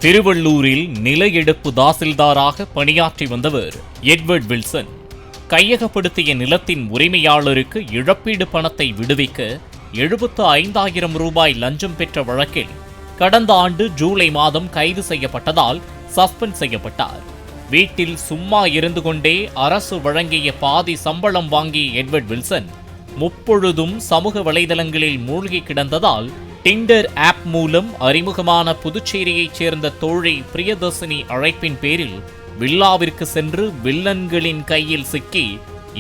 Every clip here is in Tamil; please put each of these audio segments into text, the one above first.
திருவள்ளூரில் நில எடுப்பு தாசில்தாராக பணியாற்றி வந்தவர் எட்வர்ட் வில்சன். கையகப்படுத்திய நிலத்தின் உரிமையாளருக்கு இழப்பீடு பணத்தை விடுவிக்க 75,000 ரூபாய் லஞ்சம் பெற்ற வழக்கில் கடந்த ஆண்டு ஜூலை மாதம் கைது செய்யப்பட்டதால் சஸ்பெண்ட் செய்யப்பட்டார். வீட்டில் சும்மா இருந்து கொண்டே அரசு வழங்கிய பாதி சம்பளம் வாங்கிய எட்வர்ட் வில்சன் முப்பொழுதும் சமூக வலைதளங்களில் மூழ்கி கிடந்ததால் டிண்டர் ஆப் மூலம் அறிமுகமான புதுச்சேரியைச் சேர்ந்த தோழி பிரியதர்சினி அழைப்பின் பேரில் வில்லாவிற்கு சென்று வில்லன்களின் கையில் சிக்கி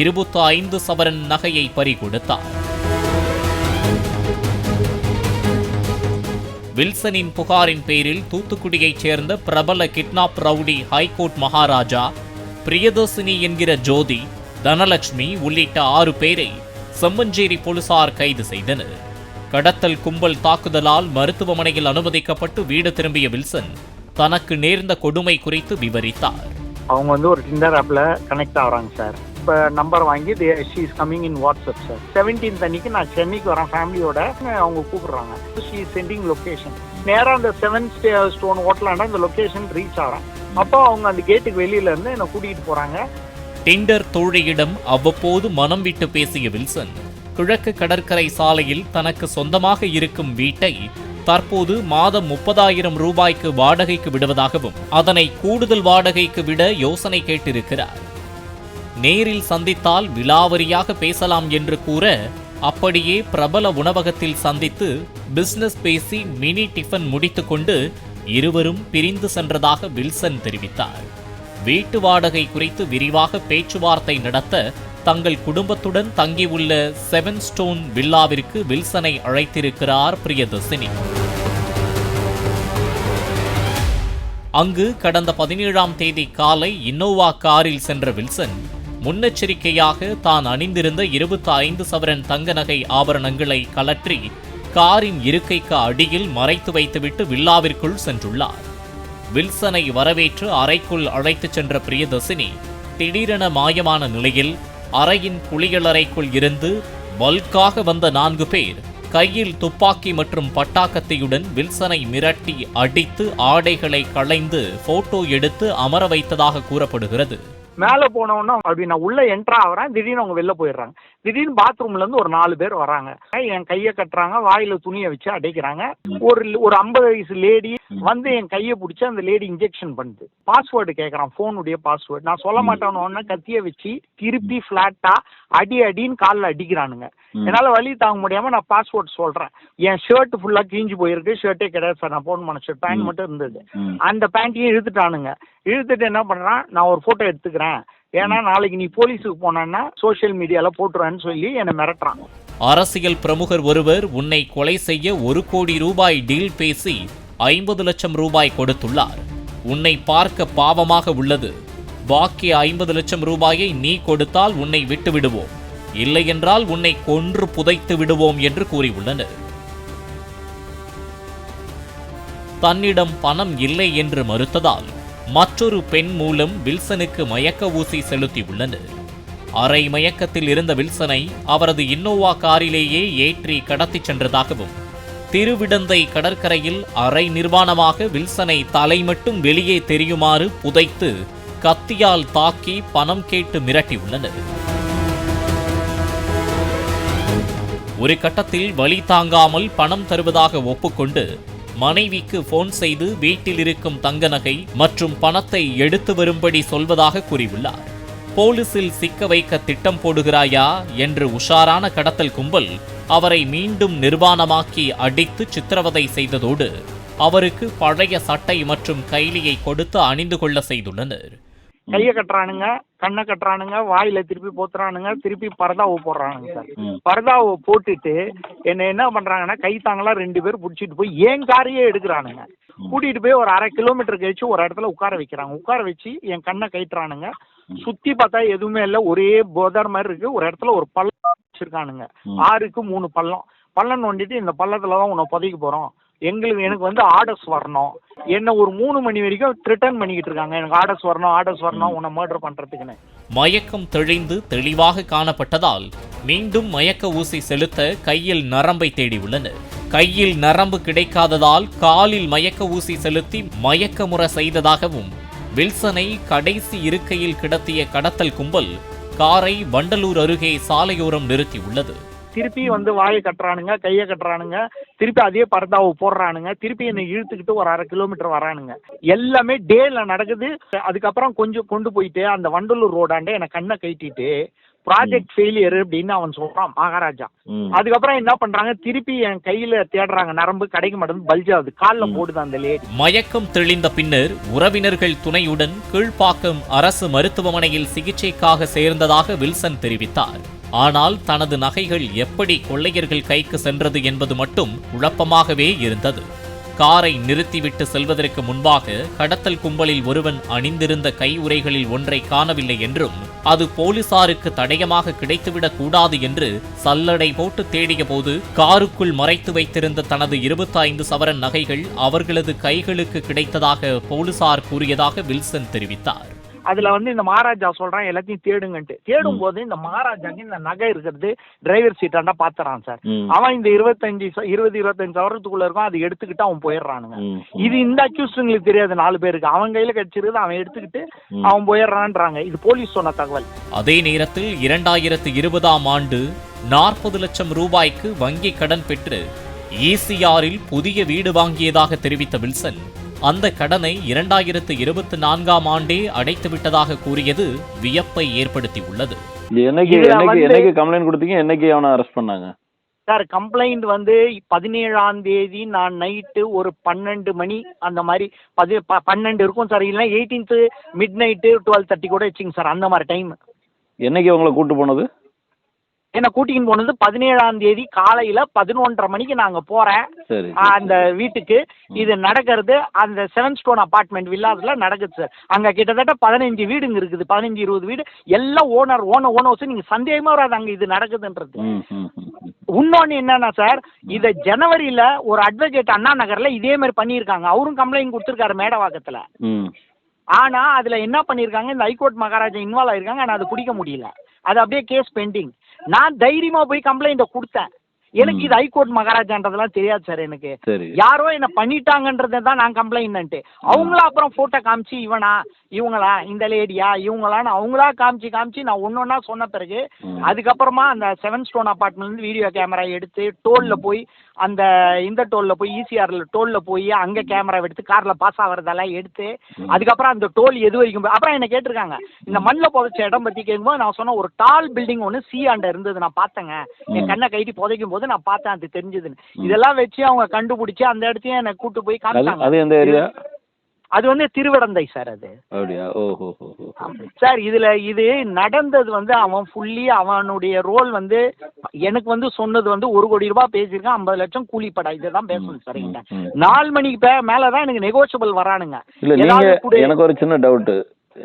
25 சவரன் நகையை பறிகொடுத்தார். வில்சனின் புகாரின் பேரில் தூத்துக்குடியைச் சேர்ந்த பிரபல kidnap rowdy high court Maharaja, Priyadarshini என்கிற ஜோதி, தனலட்சுமி உள்ளிட்ட 6 பேரை செம்மஞ்சேரி போலீசார் கைது செய்தனர். கடத்தல் கும்பல் தாக்குதலால் மருத்துவமனையில் அனுமதிக்கப்பட்டு வீடு திரும்பிய வில்சன் தனக்கு நேர்ந்த கொடுமை குறித்து விவரித்தார். அவங்க ஒரு டிண்டர் ஆப்ல கனெக்ட் ஆகிறாங்க சார். இப்போ நம்பர் வாங்கி she is coming in WhatsApp sir. 17th அன்னைக்கு நான் சென்னைக்கு வரேன் ஃபேமிலியோட. அவங்க கூப்பிடுறாங்க. She is sending location. நேராக அந்த 7 ஸ்டோன் ஹோட்டலாண்ட அந்த லொகேஷன் ரீச் ஆகிறேன். அப்போ அவங்க அந்த கேட்டுக்கு வெளியில இருந்து என்னை கூட்டிகிட்டு போறாங்க. டிண்டர் தோழியிடம் அவ்வப்போது மனம் விட்டு பேசிய வில்சன் கிழக்கு கடற்கரை சாலையில் தனக்கு சொந்தமாக இருக்கும் வீட்டை தற்போது மாதம் 30,000 ரூபாய்க்கு வாடகைக்கு விடுவதாகவும் அதனை கூடுதல் வாடகைக்கு விட யோசனை கேட்டிருக்கிறார். நேரில் சந்தித்தால் விலாவரியாக பேசலாம் என்று கூற அப்படியே பிரபல உணவகத்தில் சந்தித்து பிசினஸ் பேசி மினி டிஃபன் முடித்துக்கொண்டு இருவரும் பிரிந்து சென்றதாக வில்சன் தெரிவித்தார். வீட்டு வாடகை குறித்து விரிவாக பேச்சுவார்த்தை நடத்த தங்கள் குடும்பத்துடன் தங்கியுள்ள 7 ஸ்டோன் வில்லாவிற்கு வில்சனை அழைத்திருக்கிறார் பிரியதர்சினி. அங்கு கடந்த 17ஆம் தேதி காலை இன்னோவா காரில் சென்ற வில்சன் முன்னெச்சரிக்கையாக தான் அணிந்திருந்த 25 சவரன் தங்க நகை ஆபரணங்களை கலற்றி காரின் இருக்கைக்கு அடியில் மறைத்து வைத்துவிட்டு வில்லாவிற்குள் சென்றுள்ளார். வில்சனை வரவேற்று அறைக்குள் அழைத்துச் சென்ற பிரியதர்சினி திடீரென மாயமான நிலையில் அறையின் குளியலறைக்குள் இருந்து பல்காக வந்த 4 பேர் கையில் துப்பாக்கி மற்றும் பட்டாக்கத்தியுடன் வில்சனை மிரட்டி அடித்து ஆடைகளை களைந்து போட்டோ எடுத்து அமர வைத்ததாக கூறப்படுகிறது. மேல போனவொன்னா அப்படி நான் உள்ள என்ட்ரா ஆகிறேன். திடீர்னு அவங்க வெளில போயிடுறாங்க. திடீர்னு பாத்ரூம்ல இருந்து ஒரு 4 பேர் வராங்க. என் கையை கட்டுறாங்க, வாயில துணியை வச்சு அடைக்கிறாங்க. ஒரு 50 வயசு லேடி வந்து என் கையை பிடிச்சி அந்த லேடி இன்ஜெக்ஷன் பண்ணுது. பாஸ்வேர்டு கேட்கறான், போனுடைய பாஸ்வேர்டு. நான் சொல்ல மாட்டேன்னு கத்திய வச்சு திருப்பி பிளாட்டா அடின்னு காலில் அடிக்கிறானுங்க. என்னால வலி தாங்க முடியாம நான் பாஸ்வேர்ட் சொல்றேன். என் ஷர்ட் ஃபுல்லா கிழிஞ்சு போயிருக்கு. ஷர்ட்டே கிடையாது சார், நான் போன் பண்ண ஷர்ட் பேண்ட் மட்டும் இருந்தது. அந்த பேண்ட்டையும் இழுத்துட்டானுங்க. இழுத்துட்டு என்ன பண்றான், நான் ஒரு போட்டோ எடுத்துக்கிறேன், ஏன்னா நாளைக்கு நீ போலீஸுக்கு போனா சோசியல் மீடியால போட்டுருவேன்னு சொல்லி என்னை மிரட்டுறான். அரசியல் பிரமுகர் ஒருவர் உன்னை கொலை செய்ய 1 கோடி ரூபாய் டீல் பேசி 50 லட்சம் ரூபாய் கொடுத்துள்ளார். உன்னை பார்க்க பாவமாக உள்ளது. பாக்கி 50 லட்சம் ரூபாயை நீ கொடுத்தால் உன்னை விட்டு விடுவோம், இல்லை என்றால் உன்னை கொன்று புதைத்து விடுவோம் என்று கூறியுள்ளனர். தன்னிடம் பணம் இல்லை என்று மறுத்ததால் மற்றொரு பெண் மூலம் வில்சனுக்கு மயக்க ஊசி செலுத்தியுள்ளனர். அரை மயக்கத்தில் இருந்த வில்சனை அவரது இன்னோவா காரிலேயே ஏற்றி கடத்திச் சென்றதாகவும் திருவிடந்தை கடற்கரையில் அரை நிர்வாணமாக வில்சனை தலை மட்டும் வெளியே தெரியுமாறு புதைத்து கத்தியால் தாக்கி பணம் கேட்டு மிரட்டியுள்ளனர். ஒரு கட்டத்தில் வலி தாங்காமல் பணம் தருவதாக ஒப்புக்கொண்டு மனைவிக்கு போன் செய்து வீட்டில் இருக்கும் தங்க நகை மற்றும் பணத்தை எடுத்து வரும்படி சொல்வதாக கூறியுள்ளார். போலீசில் சிக்க வைக்க திட்டம் போடுகிறாயா என்று உஷாரான கடத்தல் கும்பல் அவரை மீண்டும் நிர்வாணமாக்கி அடித்து சித்திரவதை செய்ததோடு அவருக்கு பழைய சட்டை மற்றும் கைலியை கொடுத்து அணிந்து கொள்ள செய்துள்ளனர். கையை கட்டுறானுங்க, கண்ணை கட்டுறானுங்க, வாயில திருப்பி போத்துறானுங்க, திருப்பி பரதாவை போடுறானுங்க சார். பரதாவை போட்டுட்டு என்ன பண்றாங்கன்னா கை தாங்களா 2 பேர் பிடிச்சிட்டு போய் என் காரையே எடுக்கிறானுங்க. கூட்டிட்டு போய் ஒரு 1/2 கிலோமீட்டர் கழிச்சு ஒரு இடத்துல உட்கார வைக்கிறாங்க. உட்கார வச்சு என் கண்ணை கட்டுறானுங்க. சுத்தி பார்த்தா எதுவுமே இல்லை, ஒரே போதர் மாதிரி இருக்கு. ஒரு இடத்துல ஒரு பள்ளம் வச்சிருக்கானுங்க. 6க்கு 3 பள்ளம் நோண்டிட்டு இந்த பள்ளத்துலதான் உன்னை புதைக்க போறோம், எனக்கு ஆர்டர்ஸ் வரணும், என்ன ஒரு 3 மணி வரைக்கும் ரிட்டர்ன் பண்ணிக்கிட்டு இருக்காங்க. எனக்கு ஆர்டர்ஸ் வரணும் உன்னை மர்டர் பண்றதுக்குன்னு. மயக்கம் தெளிந்து தெளிவாக காணப்பட்டதால் மீண்டும் மயக்க ஊசி செலுத்த கையில் நரம்பை தேடியுள்ளனர். கையில் நரம்பு கிடைக்காததால் காலில் மயக்க ஊசி செலுத்தி மயக்கமுற செய்ததாகவும் வில்சனை கடைசி இருக்கையில் கிடத்திய கடத்தல் கும்பல் காரை வண்டலூர் அருகே சாலையோரம் நிறுத்தியுள்ளது. திருப்பி வந்து வாயை கட்டுறானுங்க, கையை கட்டுறானுங்க, திருப்பி அதே பரதாவை போடுறானுங்க, திருப்பி என்னை இழுத்துக்கிட்டு ஒரு 1/2 கிலோமீட்டர் வரானுங்க. எல்லாமே டேல நடக்குது. அதுக்கப்புறம் கொஞ்சம் கொண்டு போயிட்டு அந்த வண்டலூர் ரோடாண்ட என்னை கண்ணை கட்டிட்டு ப்ராஜெக்ட் ஃபெயிலியர் அப்படின்னு அவன் சொல்றான் மகாராஜா. அதுக்கப்புறம் என்ன பண்றாங்க, திருப்பி என் கையில தேடுறாங்க, நரம்பு கிடைக்க மாட்டேங்குது, பல்ஜாவது காலில் போடுது அந்த லேடி. மயக்கம் தெளிந்த பின்னர் உறவினர்கள் துணையுடன் கீழ்ப்பாக்கம் அரசு மருத்துவமனையில் சிகிச்சைக்காக சேர்ந்ததாக வில்சன் தெரிவித்தார். ஆனால் தனது நகைகள் எப்படி கொள்ளையர்கள் கைக்கு சென்றது என்பது மட்டும் குழப்பமாகவே இருந்தது. காரை நிறுத்திவிட்டு செல்வதற்கு முன்பாக கடத்தல் கும்பலில் ஒருவன் அணிந்திருந்த கை உறைகளில் ஒன்றை காணவில்லை என்றும் அது போலீசாருக்கு தடயமாக கிடைத்துவிடக் கூடாது என்று சல்லடை போட்டு தேடிய போது காருக்குள் மறைத்து வைத்திருந்த தனது 25 சவரன் நகைகள் அவர்களது கைகளுக்கு கிடைத்ததாக போலீசார் கூறியதாக வில்சன் தெரிவித்தார். அதுல வந்து இந்த மகாராஜா சொல்றான் எல்லாத்தையும் தேடுங்கன்ட்டு. தேடும் போது இந்த மகாராஜாக்கு இந்த நகை இருக்கிறது டிரைவர் சீட்டாண்டா பாத்துறான் சார். அவன் இந்த 20-25 சவரத்துக்குள்ள இருக்கும், அதை எடுத்துக்கிட்டு அவன் போயிடுறானுங்க. இது இந்த அக்யூஸ்டுங்களுக்கு தெரியாது, 4 பேருக்கு அவன் கையில கிடைச்சிருக்கு, அவன் எடுத்துக்கிட்டு அவன் போயிடுறான்றாங்க. இது போலீஸ் சொன்ன தகவல். அதே நேரத்தில் 2020ஆம் ஆண்டு 40 லட்சம் ரூபாய்க்கு வங்கி கடன் பெற்று ECRல் புதிய வீடு வாங்கியதாக தெரிவித்த வில்சன் அந்த கடனை 2024ஆம் ஆண்டே அடைத்துவிட்டதாக கூறியது வியப்பை ஏற்படுத்தியுள்ளது. என்னைக்கு கம்ப்ளைண்ட் கொடுத்தீங்க, என்னைக்கு அவனை அரெஸ்ட் பண்ணாங்க சார்? கம்ப்ளைண்ட் வந்து 17ஆம் தேதி நான் நைட்டு ஒரு 12 மணி அந்த மாதிரி 12 இருக்கும் சார், இல்லை 18th மிட் நைட்டு 12:30 கூட வச்சுங்க சார், அந்த மாதிரி டைம். என்னைக்கு அவங்களை கூட்டு போனது? என்ன கூட்டின்னு போனது 17ஆம் தேதி காலையில 11:30 மணிக்கு நாங்க போறேன் அந்த வீட்டுக்கு. இது நடக்கிறது அந்த 7 ஸ்டோன் அபார்ட்மெண்ட் வில்லாஸ்ல நடக்குது சார். அங்க கிட்டத்தட்ட 15 வீடுங்க இருக்குது, 15-20 வீடு, எல்லாம் ஓனர்ஸ். நீங்க சந்தேகமா வராது அங்க இது நடக்குதுன்றது. இன்னொன்னு என்னன்னா சார், இத ஜனவரியில ஒரு அட்வொகேட் அண்ணா நகர்ல இதே மாதிரி பண்ணியிருக்காங்க. அவரும் கம்ப்ளைண்ட் கொடுத்திருக்காரு மேடவாக்கத்துல. ஆனா அதுல என்ன பண்ணிருக்காங்க, இந்த ஹைகோர்ட் மகாராஜா இன்வால்வ் ஆயிருக்காங்க. ஆனா அது பிடிக்க முடியல, அது அப்படியே கேஸ் பெண்டிங். நான் தைரியமா போய் கம்ப்ளைண்ட கொடுத்தேன். எனக்கு இது ஹைகோர்ட் மகாராஜான்றதெல்லாம் தெரியாது சார். எனக்கு யாரோ என்ன பண்ணிட்டாங்கன்றதான் நான் கம்ப்ளைண்ட். அவங்களா அப்புறம் போட்டோ காமிச்சு இவங்களா இந்த லேடியா இவங்களான்னு அவங்களா காமிச்சு நான் ஒன்னொன்னா சொன்ன பிறகு அதுக்கப்புறமா அந்த 7 ஸ்டோன் அபார்ட்மெண்ட் இருந்து வீடியோ கேமரா எடுத்து டோல்ல போய் அந்த இந்த டோல்ல போய் ECRல டோல்ல போய் அங்க கேமரா எடுத்து கார்ல பாஸ் ஆகிறதெல்லாம் எடுத்து அதுக்கப்புறம் அந்த டோல் எது வரைக்கும் அப்புறம் என்ன கேட்டிருக்காங்க இந்த மண்ணில் புதைச்ச இடம் பத்தி கேட்கும்போது நான் சொன்ன ஒரு டால் பில்டிங் ஒன்று C இருந்தது, நான் பார்த்தேங்க, என் கண்ணை கைட்டி புதைக்கும் போது நான் பார்த்தேன், அது தெரிஞ்சதுன்னு. இதெல்லாம் வச்சு அவங்க கண்டுபிடிச்சு அந்த இடத்தையும் என்னை கூட்டு போய் காமிச்சாங்க. அது வந்து திருவிடந்தை சார். அது சார் இது நடந்தது வந்து அவன் ஃபுல்லி அவனுடைய ரோல் வந்து எனக்கு வந்து சொன்னது வந்து 1 கோடி ரூபாய் பேசியிருக்கான், 50 லட்சம் கூலிப்படா, இதுதான் பேசணும் சார். 4 மணிக்கு மேலதான் எனக்கு நெகோசியபிள் வரானுங்க. எனக்கு ஒரு சின்ன டவுட்,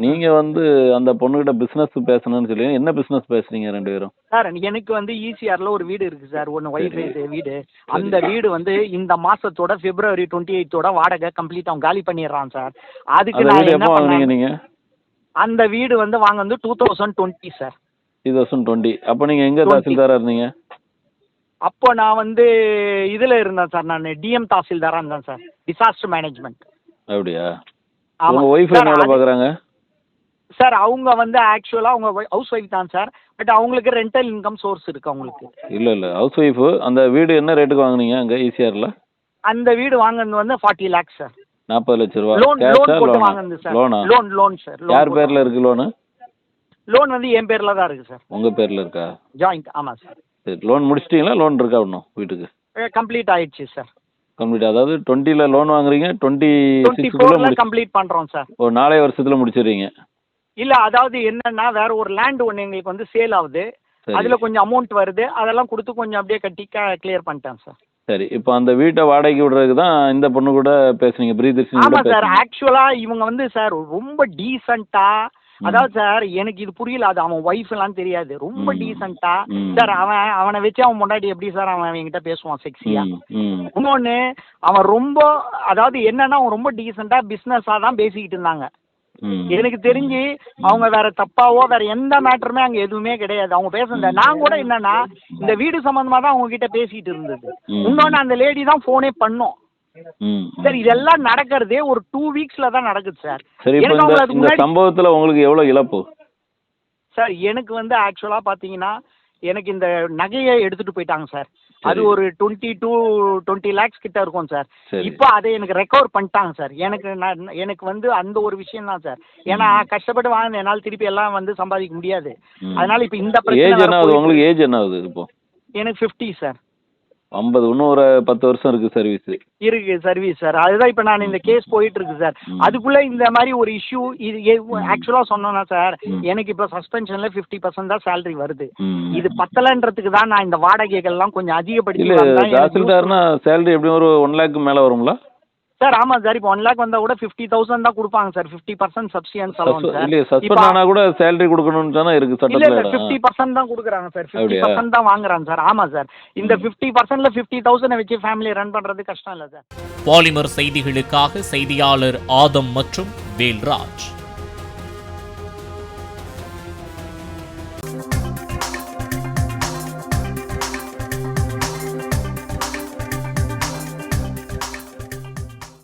நீங்க வந்து அந்த பொண்ணுகிட்ட பிசினஸ் பேசணும்னு சொல்லி என்ன பிசினஸ் பேசுறீங்க 2 பேரும்? சார் எனக்கு வந்து ECRல ஒரு வீடு இருக்கு சார், ஒன்னு ஒய்ஃப் வீடு. அந்த வீடு வந்து இந்த மாசத்தோட February 28 வாடகை கம்ப்ளீட் அவன் காலி பண்ணிடுறான் சார். அதுக்கு நான் என்ன பண்ணீங்க? அந்த வீடு வந்து வாங்க வந்து 2020 சார். 2020. அப்ப நீங்க எங்க தாசில்தாரா இருந்தீங்க? அப்போ நான் வந்து இதுல இருந்தேன் சார், நான் DM தாசில்தாரா இருந்தேன் சார், டிசாஸ்டர் மேனேஜ்மெண்ட். அப்படியா? உங்க ஒய்ஃப் என்ன வேலை பாக்குறாங்க சார்? அவங்க வந்து ஆக்சுவலா அவங்க ஹவுஸ் ஒய்ஃப் தான் சார், பட் அவங்களுக்கு ரெண்டல் இன்கம் சோர்ஸ் இருக்கு அவங்களுக்கு. இல்ல ஹவுஸ் ஒய்ஃப். அந்த வீடு என்ன ரேட்டுக்கு வாங்குனீங்க அங்க ECRல? அந்த வீடு வாங்குனது வந்து 40 lakhs சார். 40 லட்சம் ரூபாய் லோன் போட்டு வாங்குனது சார். Loan sir. யார் பேர்ல இருக்கு லோன்? லோன் வந்து என் பேர்ல தான் இருக்கு சார். உங்க பேர்ல இருக்கா? ஜாயிண்ட். ஆமா சார். சரி, லோன் முடிச்சிட்டீங்களா? லோன் இருக்கா இன்னும் வீட்டுக்கு? கம்ப்ளீட் ஆயிடுச்சு சார். கம்ப்ளீட், அதாவது 20ல லோன் வாங்குறீங்க, 26ல கம்ப்ளீட் பண்றோம் சார். ஒரு 4 வருஷத்துல முடிச்சிடுறீங்க? இல்ல, அதாவது என்னன்னா வேற ஒரு லேண்ட் ஒன்று எங்களுக்கு வந்து சேல் ஆகுது, அதுல கொஞ்சம் அமௌண்ட் வருது, அதெல்லாம் கொடுத்து கொஞ்சம் அப்படியே கட்டி கிளியர் பண்ணிட்டேன் சார். சரி, இப்போ அந்த வீட்டை வாடகைக்கு விடுறதுக்கு தான் இந்த பொண்ணு கூட பேசுனீங்க, பிரியதர்ஷினி? ஆமா சார். ஆக்சுவலா இவங்க வந்து சார் ரொம்ப டீசென்ட்டா, அதாவது சார் எனக்கு இது புரியல, அது அவன் ஒய்ஃப் எல்லாம் தெரியாது, ரொம்ப டீசென்ட்டா சார். அவனை வச்சு அவன் முன்னாடி எப்படி சார் அவன் என்கிட்ட பேசுவான் செக்ஸியா. இன்னொன்னு அவன் ரொம்ப, அதாவது என்னன்னா அவன் ரொம்ப டீசென்ட்டா பிசினஸா தான் பேசிக்கிட்டு இருந்தாங்க. எனக்கு தெரிஞ்சு அவங்க வேற தப்பாவோ வேற எந்த மேட்டருமே அங்க எதுவுமே கிடையாது. அவங்க பேசுனது நான் கூட என்னன்னா இந்த வீடு சம்பந்தமா தான் அவங்க கிட்ட பேசிட்டு இருந்தது. இன்னொன்னு அந்த லேடி தான் போனே பண்ணோம் சார். இதெல்லாம் நடக்கிறதே ஒரு 2 வீக்ஸ்ல தான் நடக்குது சார். இந்த சம்பவத்துல உங்களுக்கு எவ்வளவு இழப்பு சார்? எனக்கு வந்து ஆக்சுவலா பாத்தீங்கன்னா எனக்கு இந்த நகையை எடுத்துட்டு போயிட்டாங்க சார். அது ஒரு 20 lakhs கிட்ட இருக்கும் சார். இப்போ அதை எனக்கு ரெக்கவர் பண்ணிட்டாங்க சார். எனக்கு வந்து அந்த ஒரு விஷயம் தான் சார். ஏன்னா கஷ்டப்பட்டு வாங்க என்னால் திருப்பி எல்லாம் வந்து சம்பாதிக்க முடியாது. அதனால இப்போ இந்த பிரச்சனை. உங்களுக்கு ஏஜ் என்ன ஆகுது இப்போ? எனக்கு 50 சார். 50. இன்னும் ஒரு 10 வருஷம் இருக்கு சர்வீஸ் சார். அதுதான் இப்போ நான் இந்த கேஸ் போயிட்டு இருக்கு சார். அதுக்குள்ள இந்த மாதிரி ஒரு இஷ்யூ. இது ஆக்சுவலா சொன்னோன்னா சார், எனக்கு இப்போ சஸ்பென்ஷன்ல 50% தான் சேலரி வருது. இது பத்தலன்றதுக்கு தான் நான் இந்த வாடகைகள்லாம் கொஞ்சம் அதிகப்படுத்தி. தாசில்தார்னா சேலரி எப்படியும் ஒரு 1 lakh மேல வருங்களா சார்? ஆமா சார். இப்போ 1 lakh வந்தா கூட 50,000 தான் கொடுப்பாங்க சார். 50% subsidence allowance sir. இல்ல சஸ்பெண்ட் ஆனா கூட சேலரி கொடுக்கணும்னு தான இருக்கு சட்டத்துல. இல்ல 50% தான் கொடுக்குறாங்க சார். 50% தான் வாங்குறாங்க சார். ஆமா சார். இந்த 50%ல 50,000 வச்சு ஃபேமிலி ரன் பண்றது கஷ்டம் இல்ல சார். பாலிமர் செய்திகளுக்காக செய்தியாளர் ஆதம் மற்றும் வேல்ராஜ்.